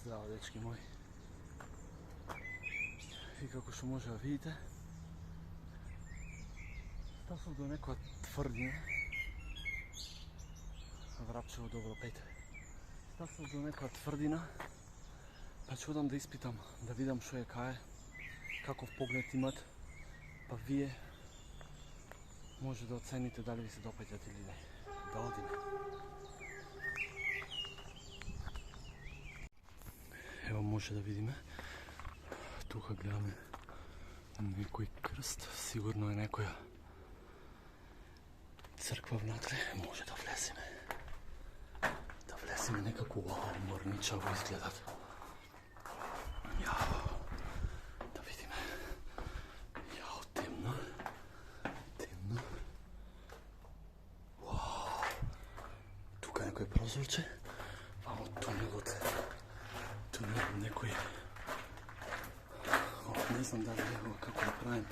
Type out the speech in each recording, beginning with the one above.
Здраво, дечки мои. И како што може да видите, стасов до некоја тврдина. Врапчево добро пејте. Стасов до некоја тврдина, па ќе одам да испитам, да видам што е кај, каков поглед имат, па вие може да оцените дали ви се допаѓат или не. Да одиме. Ево може да видиме, тука гледаме некој крст, сигурно е некоја црква внатре, може да влеземе. Да влеземе некако, морничаво изгледат. Јао, да видиме. Јао, темно. Темно. Вау. Тука е некој прозорче, вамо тунелот. Тунелот некој. Не знам дали е ово како да правим,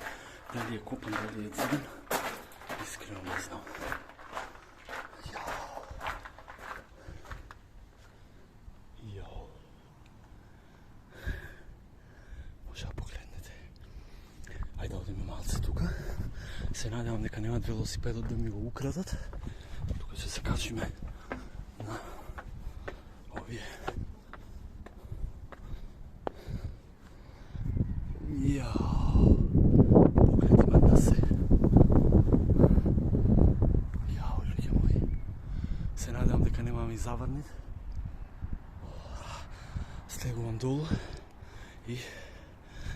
дали е копан, дали е црн. Искрено не знам. Јао. Јао. Може да погледнете. Ајде да одиме малце тука. Се надевам дека немат велосипедот да ми го украдат. Тука ќе се качиме на овие. Јао. Поглед имат на се. Јао, луѓе мои. Се надевам дека нема ми заврнит. Слегувам долу и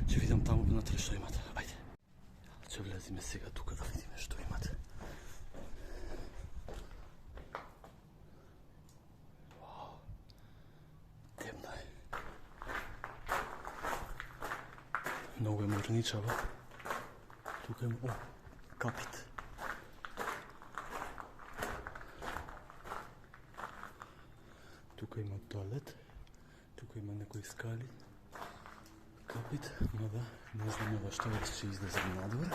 ќе видам таму внатре што имат. Ајде. Ќе влезиме сега тука да видиме што имат. Вау. Темно е. Многу е мрничаво. Тука има капит. Тука има тоалет. Тука има некои скали. Капит, мада не знам ова што вече ќе излезем надвор.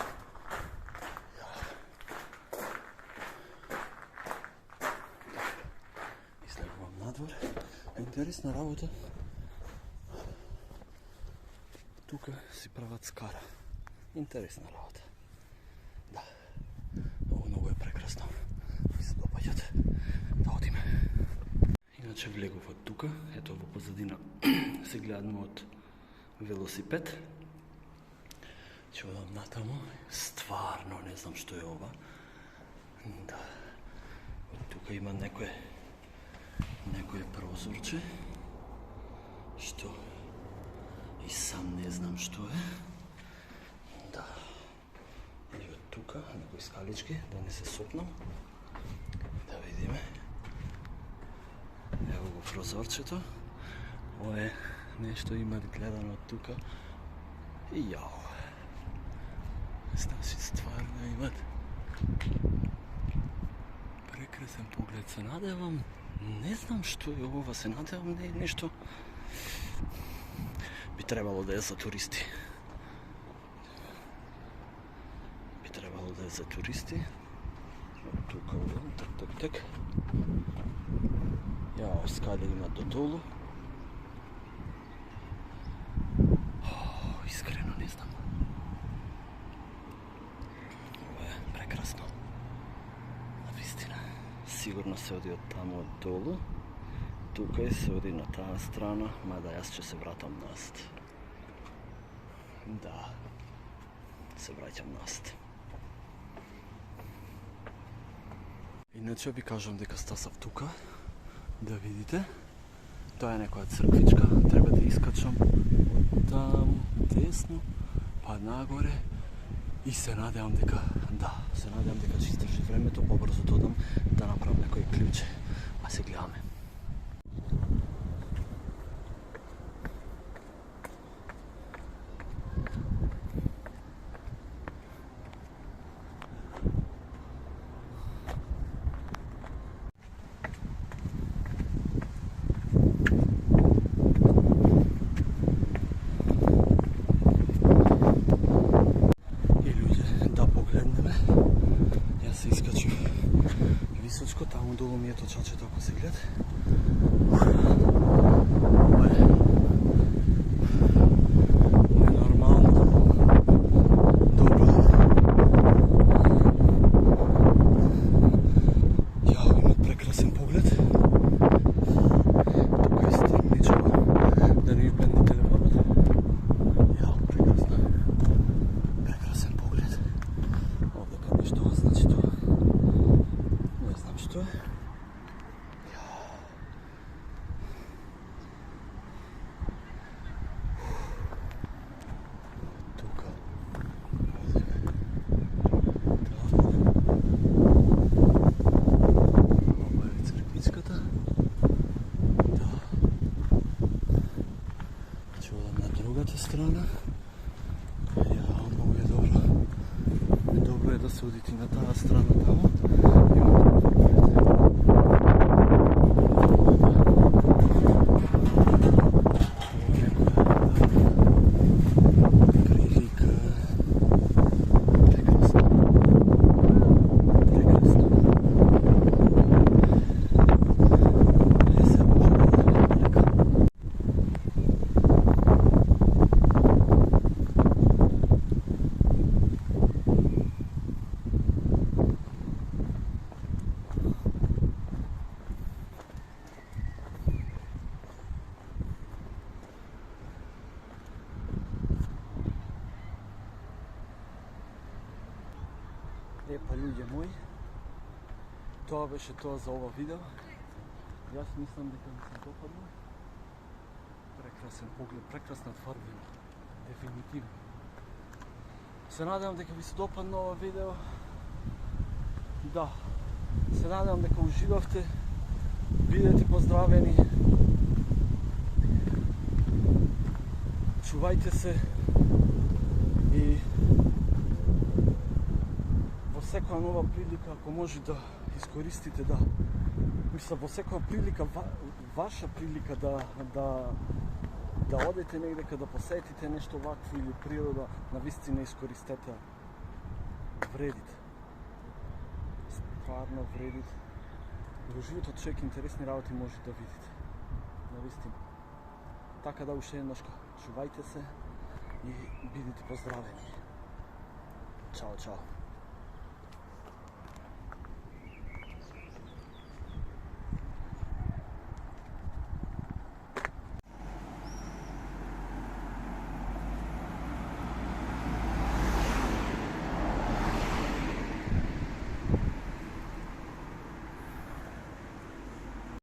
Излегувам надвор. Интересна работа. Тука си прават скара. Интересна работа. Да. Ово многу е прекрасно. Ми се допаѓат. Да одиме. Иначе влегуват тука. Ето во позадина се гледат мојот велосипед. Ќе одам натаму. Стварно не знам што е ова. Да. Тука има некое прозорче. Што и сам не знам што е. Да. И од тука, некои скалички, да не се сопнам. Да видиме. Ево го прозорчето. Ова е нешто има гледано од тука. И јао. Значи стварно имат прекрасен поглед. Се надевам, не знам што е ова, се надевам не е нешто. Би требало да е за туристи. Би требало да е за туристи. Тука, так. Јао, скали има до долу. Искрено не знам. Ова е прекрасно. Навистина. Сигурно се оди од таму од долу. Тука и се оди на таа страна, мада јас ќе се вратам назад. Да, се враќам назад. Иначе ви кажам дека стасав тука, да видите. Тоа е некоја црквичка, треба да искачам од таму десно, па нагоре и се надевам дека, ќе издржи времето, побрзо додам да направам некој клуче. А се гледаме. Јас се искачив височко, таму долу ми ето чачето ако се глед. страна. Ја, многу е добро. Добро е да се одите на таа страна таму. Епа, луѓе мои, тоа беше тоа за ова видео. Јас мислам дека ми се допадна. Прекрасен поглед, прекрасна тврдина, дефинитивно. Се надевам дека ви се допадна ова видео. Да, се надевам дека уживавте. Бидете поздравени. Чувајте се и во секоја нова прилика, ако може да искористите, во секоја прилика, ваша прилика да одете негде, да посетите нешто вакво или природа, навистина искористете. Вредите. Стварно вредите. Во животот човек интересни работи може да видите. Навистина. Така да уште еднашка, чувајте се и бидете поздравени. Чао, чао.